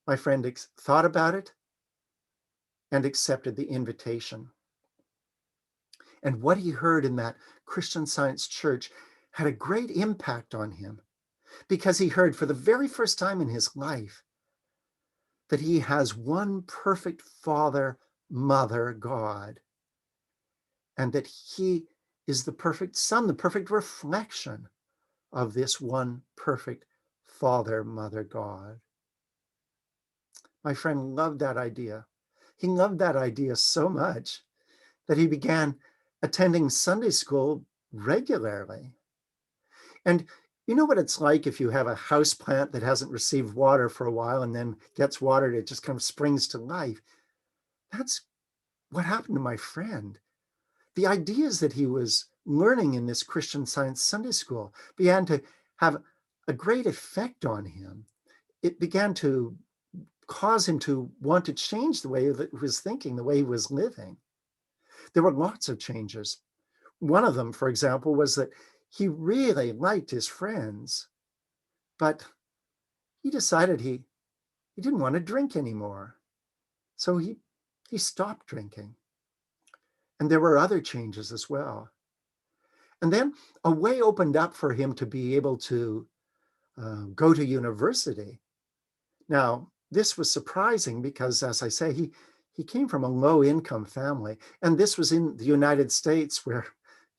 My friend thought about it and accepted the invitation. And what he heard in that Christian Science church had a great impact on him, because he heard for the very first time in his life that he has one perfect Father, Mother, God, and that he is the perfect Son, the perfect reflection of this one perfect Father, Mother, God. My friend loved that idea. He loved that idea so much that he began attending Sunday school regularly. And you know what it's like if you have a house plant that hasn't received water for a while and then gets watered, it just kind of springs to life. That's what happened to my friend. The ideas that he was learning in this Christian Science Sunday school began to have a great effect on him. It began to cause him to want to change the way that he was thinking, the way he was living. There were lots of changes. One of them, for example, was that he really liked his friends, but he decided he didn't want to drink anymore. So he stopped drinking. And there were other changes as well. And then a way opened up for him to be able to go to university. Now, this was surprising because, as I say, he came from a low-income family, and this was in the United States where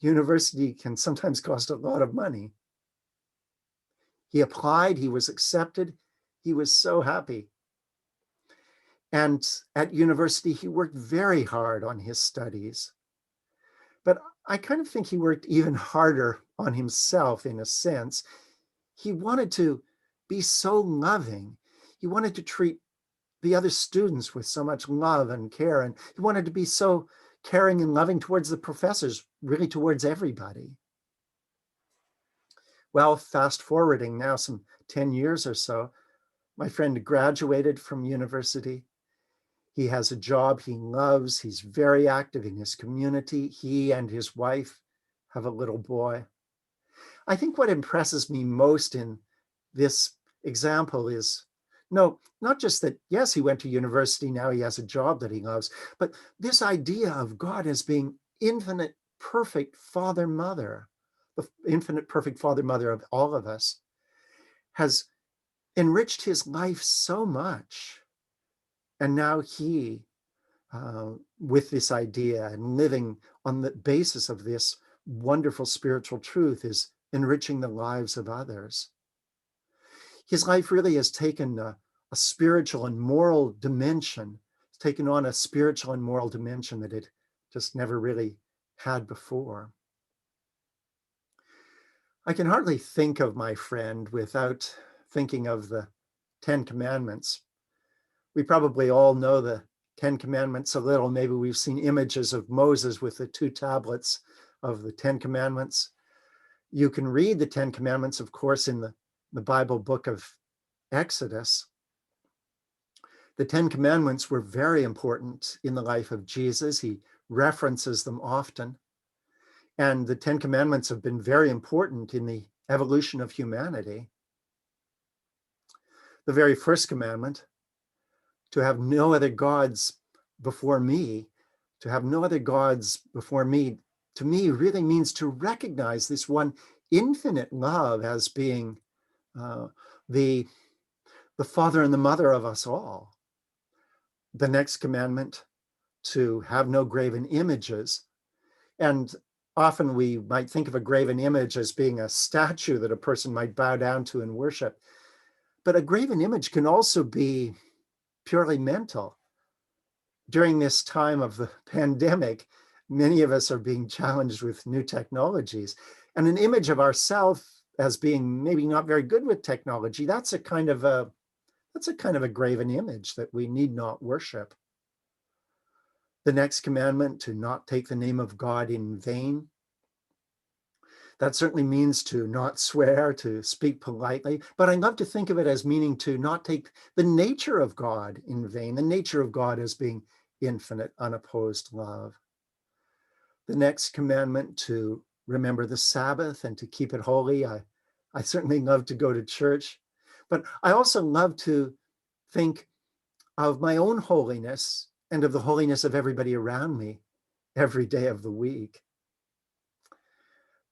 university can sometimes cost a lot of money. He applied, he was accepted, he was so happy. And at university, he worked very hard on his studies. But I kind of think he worked even harder on himself in a sense. He wanted to be so loving. He wanted to treat the other students with so much love and care. And he wanted to be so caring and loving towards the professors, really towards everybody. Well, fast forwarding now some 10 years or so, my friend graduated from university. He has a job he loves. He's very active in his community. He and his wife have a little boy. I think what impresses me most in this example is no, not just that, yes, he went to university, now he has a job that he loves, but this idea of God as being infinite, perfect Father, Mother, the infinite, perfect Father, Mother of all of us, has enriched his life so much. And now he, with this idea and living on the basis of this wonderful spiritual truth, is enriching the lives of others. His life really has taken a spiritual and moral dimension. It's taken on a spiritual and moral dimension that it just never really had before. I can hardly think of my friend without thinking of the Ten Commandments. We probably all know the Ten Commandments a little. Maybe we've seen images of Moses with the 2 tablets of the Ten Commandments. You can read the Ten Commandments, of course, in the Bible book of Exodus. The Ten Commandments were very important in the life of Jesus. He references them often. And the Ten Commandments have been very important in the evolution of humanity. The very first commandment, to have no other gods before me, to have no other gods before me, to me really means to recognize this one infinite love as being the father and the mother of us all. The next commandment, to have no graven images. And often we might think of a graven image as being a statue that a person might bow down to and worship. But a graven image can also be purely mental. During this time of the pandemic, many of us are being challenged with new technologies. And an image of ourselves as being maybe not very good with technology, that's a kind of a graven image that we need not worship. The next commandment, to not take the name of God in vain. That certainly means to not swear, to speak politely, but I love to think of it as meaning to not take the nature of God in vain, the nature of God as being infinite, unopposed love. The next commandment, to remember the Sabbath and to keep it holy. I certainly love to go to church, but I also love to think of my own holiness and of the holiness of everybody around me every day of the week.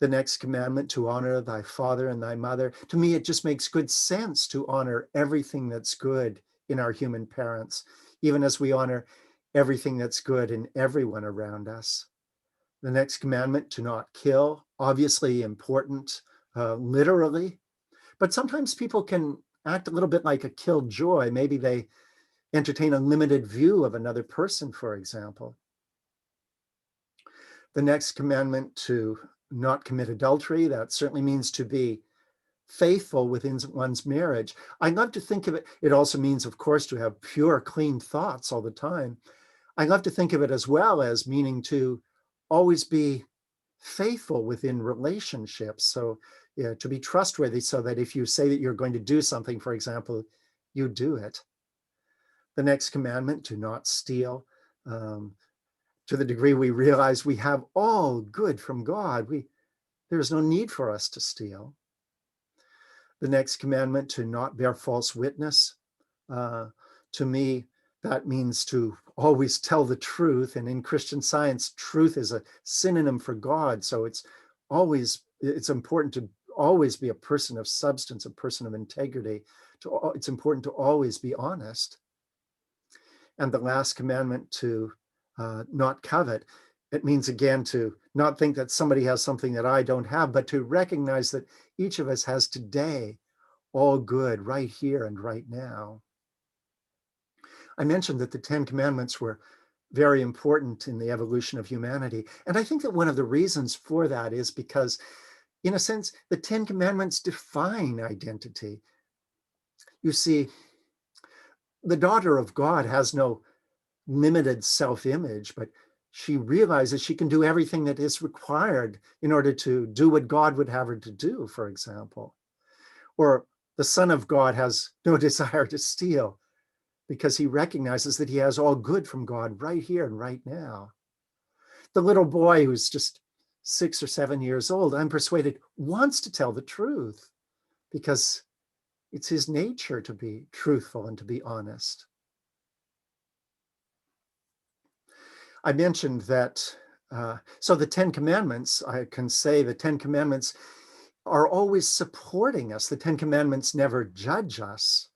The next commandment, to honor thy father and thy mother. To me, it just makes good sense to honor everything that's good in our human parents, even as we honor everything that's good in everyone around us. The next commandment, to not kill, obviously important, literally, but sometimes people can act a little bit like a killjoy. Maybe they entertain a limited view of another person, for example. The next commandment, to not commit adultery, that certainly means to be faithful within one's marriage. I love to think of it, it also means, of course, to have pure, clean thoughts all the time. I love to think of it as well as meaning to always be faithful within relationships. So, yeah, to be trustworthy, so that if you say that you're going to do something, for example, you do it. The next commandment, to not steal. To the degree we realize we have all good from God, there's no need for us to steal. The next commandment, to not bear false witness. To me, that means to always tell the truth. And in Christian Science, truth is a synonym for God. So it's important to always be a person of substance, a person of integrity. It's important to always be honest. And the last commandment, to not covet. It means, again, to not think that somebody has something that I don't have, but to recognize that each of us has today all good right here and right now. I mentioned that the 10 Commandments were very important in the evolution of humanity. And I think that one of the reasons for that is because, in a sense, the 10 Commandments define identity. You see, the daughter of God has no limited self-image, but she realizes she can do everything that is required in order to do what God would have her to do, for example. Or the Son of God has no desire to steal because he recognizes that he has all good from God right here and right now. The little boy who's just 6 or 7 years old, I'm persuaded, wants to tell the truth because it's his nature to be truthful and to be honest. I mentioned that, so the 10 Commandments, I can say the 10 Commandments are always supporting us. The 10 Commandments never judge us.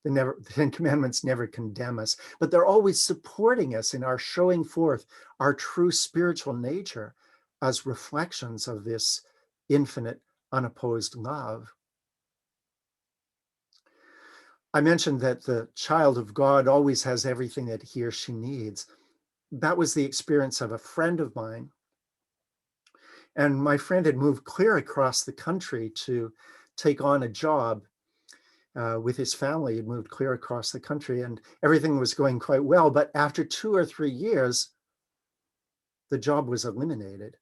The 10 Commandments never condemn us, but they're always supporting us in our showing forth our true spiritual nature as reflections of this infinite, unopposed love. I mentioned that the child of God always has everything that he or she needs. That was the experience of a friend of mine. And my friend had moved clear across the country to take on a job with his family. He'd moved clear across the country and everything was going quite well. But after 2 or 3 years, the job was eliminated.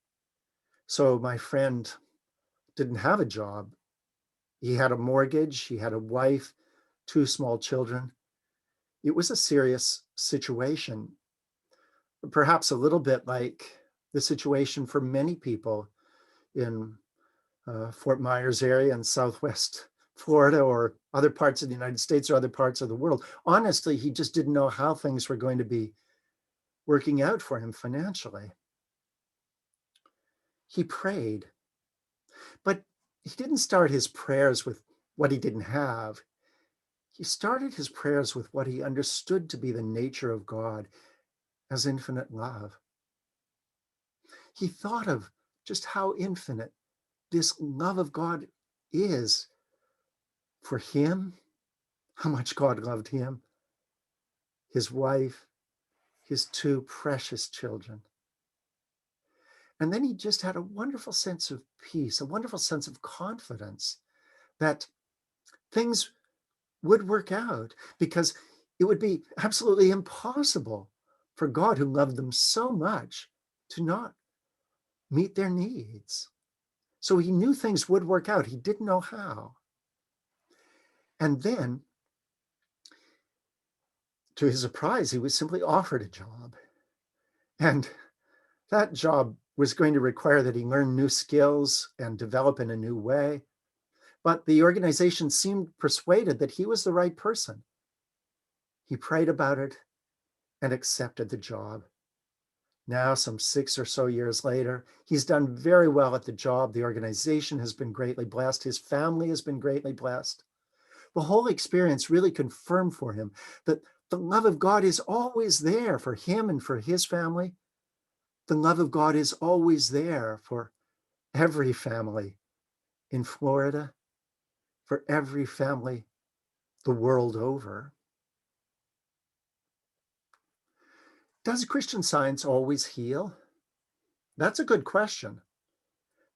So my friend didn't have a job. He had a mortgage, he had a wife, 2 small children. It was a serious situation, perhaps a little bit like the situation for many people in Fort Myers area and Southwest Florida or other parts of the United States or other parts of the world. Honestly, he just didn't know how things were going to be working out for him financially. He prayed, but he didn't start his prayers with what he didn't have. He started his prayers with what he understood to be the nature of God as infinite love. He thought of just how infinite this love of God is for him, how much God loved him, his wife, his 2 precious children. And then he just had a wonderful sense of peace, a wonderful sense of confidence that things would work out because it would be absolutely impossible for God, who loved them so much, to not meet their needs. So he knew things would work out. He didn't know how. And then, to his surprise, he was simply offered a job. And that job was going to require that he learn new skills and develop in a new way. But the organization seemed persuaded that he was the right person. He prayed about it and accepted the job. Now, some 6 or so years later, he's done very well at the job. The organization has been greatly blessed. His family has been greatly blessed. The whole experience really confirmed for him that the love of God is always there for him and for his family. The love of God is always there for every family in Florida, for every family the world over. Does Christian Science always heal? That's a good question.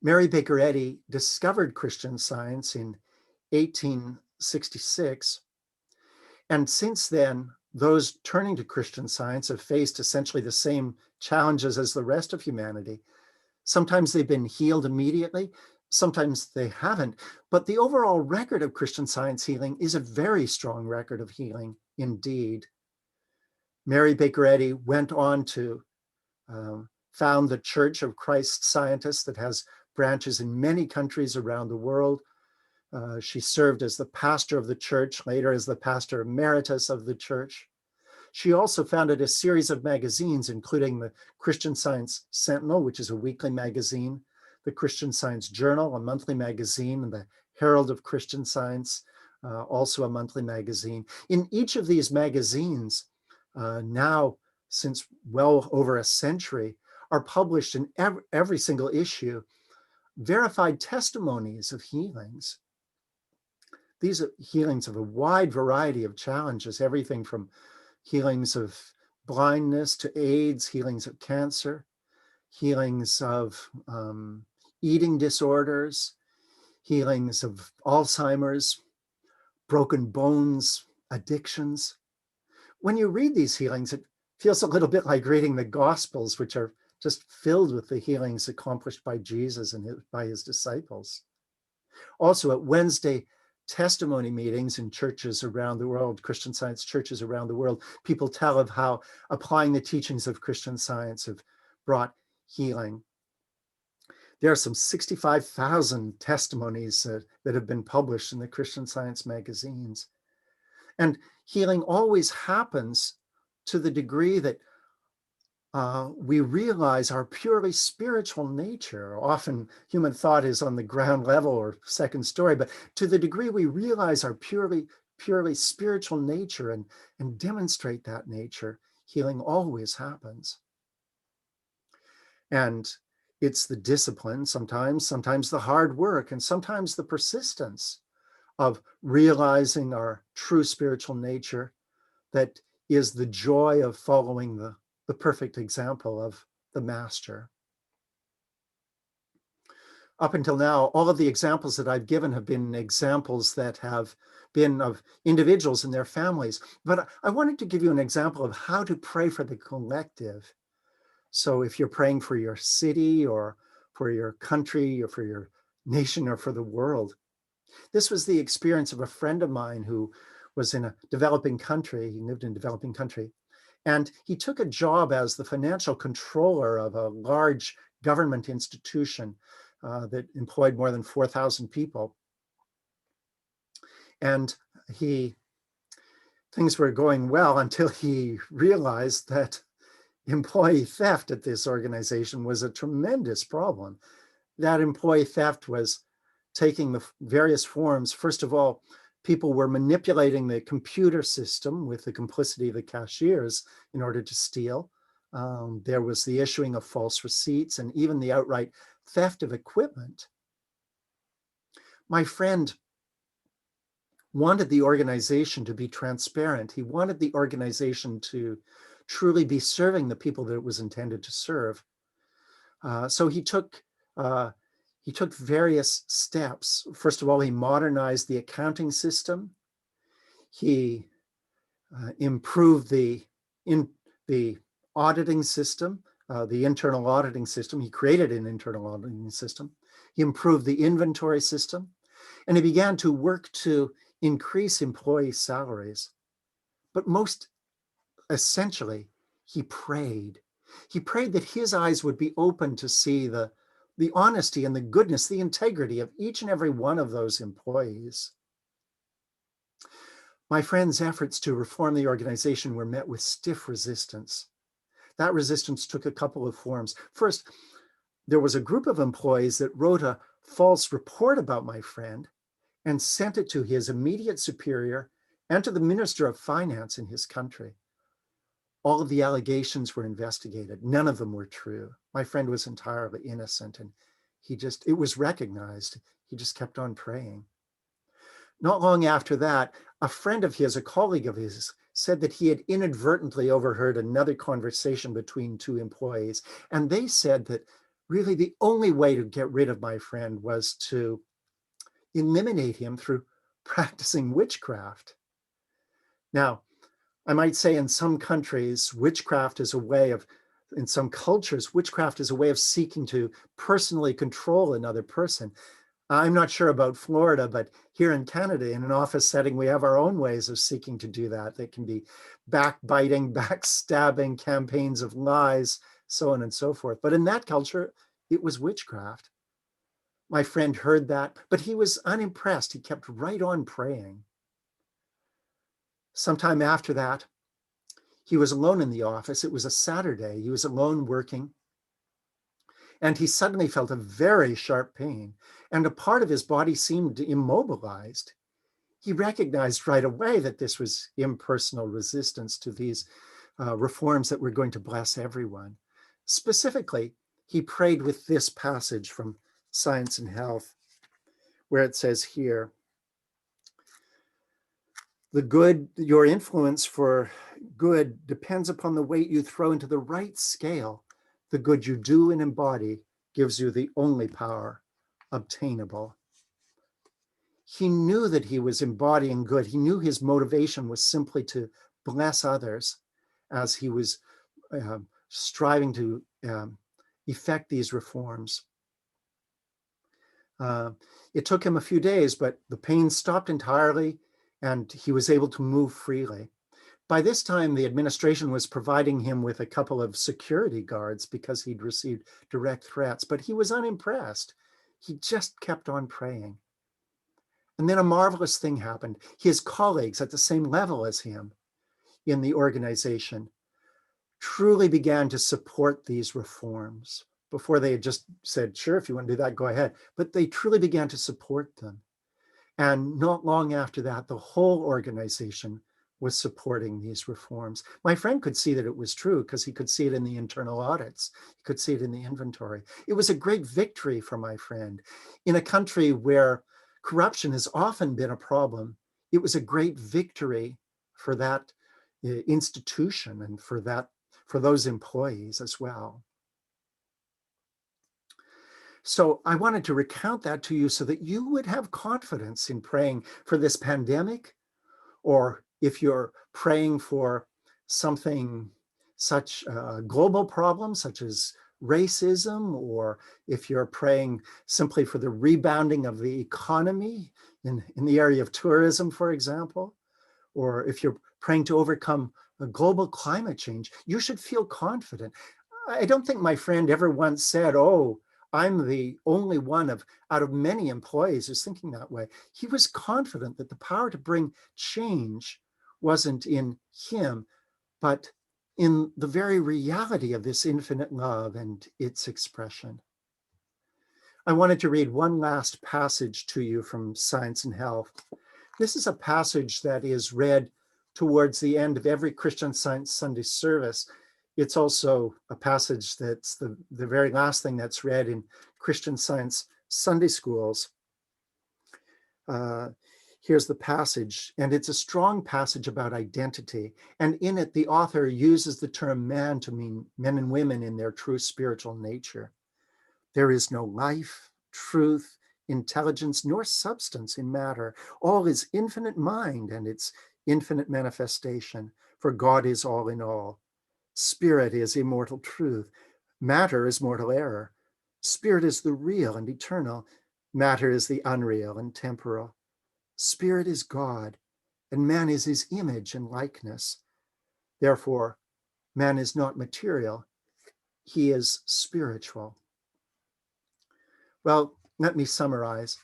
Mary Baker Eddy discovered Christian Science in 1866, and since then, those turning to Christian Science have faced essentially the same challenges as the rest of humanity. Sometimes they've been healed immediately, sometimes they haven't, but the overall record of Christian Science healing is a very strong record of healing indeed. Mary Baker Eddy went on to found the Church of Christ Scientists that has branches in many countries around the world. She served as the pastor of the church, later as the pastor emeritus of the church. She also founded a series of magazines, including the Christian Science Sentinel, which is a weekly magazine, the Christian Science Journal, a monthly magazine, and the Herald of Christian Science, also a monthly magazine. In each of these magazines, now since well over a century, are published in every single issue verified testimonies of healings. These are healings of a wide variety of challenges, everything from healings of blindness to AIDS, healings of cancer, healings of eating disorders, healings of Alzheimer's, broken bones, addictions. When you read these healings, it feels a little bit like reading the Gospels, which are just filled with the healings accomplished by Jesus and by his disciples. Also, at Wednesday testimony meetings in churches around the world, Christian Science churches around the world, people tell of how applying the teachings of Christian Science have brought healing. There are some 65,000 testimonies that have been published in the Christian Science magazines. And healing always happens to the degree that we realize our purely spiritual nature. Often human thought is on the ground level or second story, but to the degree we realize our purely spiritual nature and demonstrate that nature, healing always happens. And it's the discipline sometimes the hard work, and sometimes the persistence of realizing our true spiritual nature that is the joy of following the perfect example of the master. Up until now, all of the examples that I've given have been examples that have been of individuals and their families. But I wanted to give you an example of how to pray for the collective. So if you're praying for your city or for your country or for your nation or for the world, this was the experience of a friend of mine who was in a developing country. He lived in a developing country. And he took a job as the financial controller of a large government institution that employed more than 4,000 people. And things were going well until he realized that employee theft at this organization was a tremendous problem. That employee theft was taking the various forms. First of all, people were manipulating the computer system with the complicity of the cashiers in order to steal. There was the issuing of false receipts and even the outright theft of equipment. My friend wanted the organization to be transparent. He wanted the organization to truly be serving the people that it was intended to serve. So he took various steps. First of all, he modernized the accounting system. He improved the auditing system, the internal auditing system. He created an internal auditing system. He improved the inventory system, and he began to work to increase employee salaries. But most essentially, he prayed. He prayed that his eyes would be open to see the honesty and the goodness, the integrity of each and every one of those employees. My friend's efforts to reform the organization were met with stiff resistance. That resistance took a couple of forms. First, there was a group of employees that wrote a false report about my friend and sent it to his immediate superior and to the Minister of Finance in his country. All of the allegations were investigated. None of them were true. My friend was entirely innocent, and it was recognized. He just kept on praying. Not long after that, a friend of his, a colleague of his, said that he had inadvertently overheard another conversation between two employees. And they said that really the only way to get rid of my friend was to eliminate him through practicing witchcraft. Now, I might say in some countries, in some cultures, witchcraft is a way of seeking to personally control another person. I'm not sure about Florida, but here in Canada, in an office setting, we have our own ways of seeking to do that. They can be backbiting, backstabbing, campaigns of lies, so on and so forth. But in that culture, it was witchcraft. My friend heard that, but he was unimpressed. He kept right on praying. Sometime after that, he was alone in the office. It was a Saturday. He was alone working. And he suddenly felt a very sharp pain, and a part of his body seemed immobilized. He recognized right away that this was impersonal resistance to these reforms that were going to bless everyone. Specifically, he prayed with this passage from Science and Health, where it says here, your influence for good depends upon the weight you throw into the right scale. The good you do and embody gives you the only power obtainable. He knew that he was embodying good. He knew his motivation was simply to bless others as he was striving to effect these reforms. It took him a few days, but the pain stopped entirely and he was able to move freely. By this time, the administration was providing him with a couple of security guards because he'd received direct threats, but he was unimpressed. He just kept on praying. And then a marvelous thing happened. His colleagues at the same level as him in the organization truly began to support these reforms. Before they had just said, sure, if you want to do that, go ahead. But they truly began to support them. And not long after that, the whole organization was supporting these reforms. My friend could see that it was true because he could see it in the internal audits. He could see it in the inventory. It was a great victory for my friend. In a country where corruption has often been a problem, it was a great victory for that institution and for those employees as well. So I wanted to recount that to you so that you would have confidence in praying for this pandemic, or if you're praying for something such a global problem, such as racism, or if you're praying simply for the rebounding of the economy in the area of tourism, for example, or if you're praying to overcome a global climate change, you should feel confident. I don't think my friend ever once said, oh, I'm the only one out of many employees who's thinking that way. He was confident that the power to bring change wasn't in him, but in the very reality of this infinite love and its expression. I wanted to read one last passage to you from Science and Health. This is a passage that is read towards the end of every Christian Science Sunday service. It's also a passage that's the very last thing that's read in Christian Science Sunday schools. Here's the passage, and it's a strong passage about identity. And in it, the author uses the term man to mean men and women in their true spiritual nature. There is no life, truth, intelligence, nor substance in matter. All is infinite mind and its infinite manifestation, for God is all in all. Spirit is immortal truth. Matter is mortal error. Spirit is the real and eternal. Matter is the unreal and temporal. Spirit is God, and man is his image and likeness. Therefore, man is not material. He is spiritual. Well, let me summarize.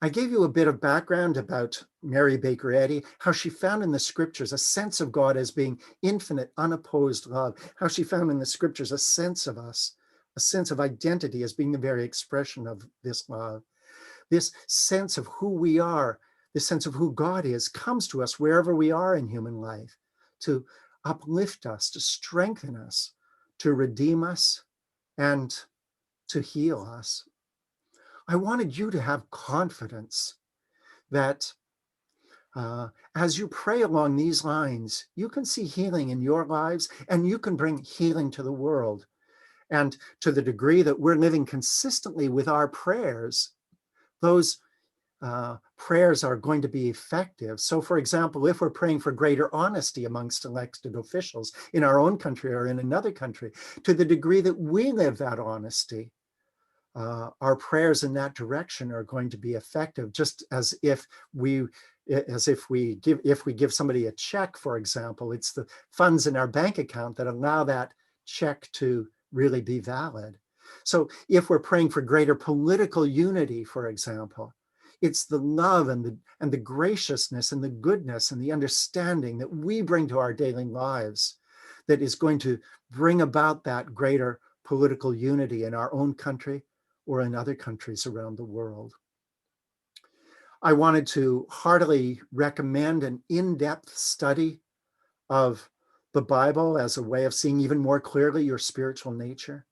I gave you a bit of background about Mary Baker Eddy, how she found in the scriptures a sense of God as being infinite, unopposed love, how she found in the scriptures a sense of us, a sense of identity as being the very expression of this love. This sense of who we are, this sense of who God is, comes to us wherever we are in human life, to uplift us, to strengthen us, to redeem us, and to heal us. I wanted you to have confidence that as you pray along these lines, you can see healing in your lives and you can bring healing to the world. And to the degree that we're living consistently with our prayers, those prayers are going to be effective. So for example, if we're praying for greater honesty amongst elected officials in our own country or in another country, to the degree that we live that honesty, our prayers in that direction are going to be effective, just as if we give somebody a check, for example, it's the funds in our bank account that allow that check to really be valid. So if we're praying for greater political unity, for example, it's the love and the graciousness and the goodness and the understanding that we bring to our daily lives that is going to bring about that greater political unity in our own country or in other countries around the world. I wanted to heartily recommend an in-depth study of the Bible as a way of seeing even more clearly your spiritual nature.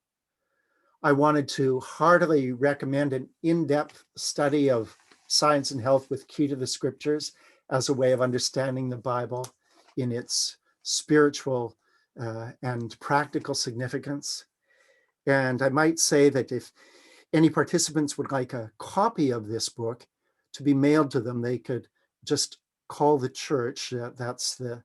I wanted to heartily recommend an in-depth study of Science and Health with Key to the Scriptures as a way of understanding the Bible in its spiritual and practical significance. And I might say that if any participants would like a copy of this book to be mailed to them, they could just call the church. That's the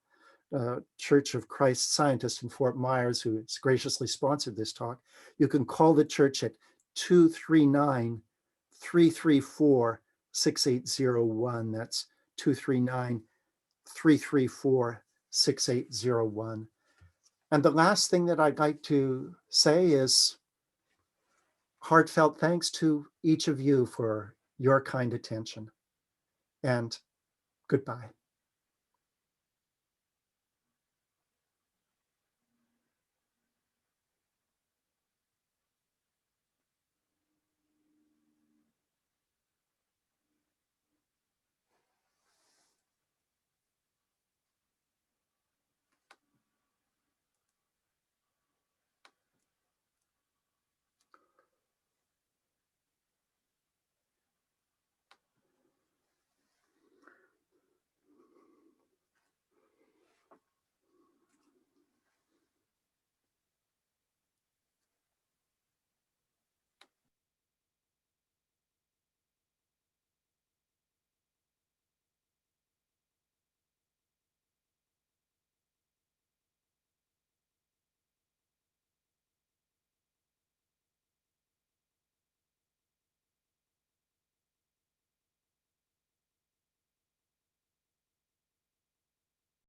Church of Christ Scientist in Fort Myers, who has graciously sponsored this talk. You can call the church at 239-334-6801. That's 239-334-6801. And the last thing that I'd like to say is heartfelt thanks to each of you for your kind attention. And goodbye.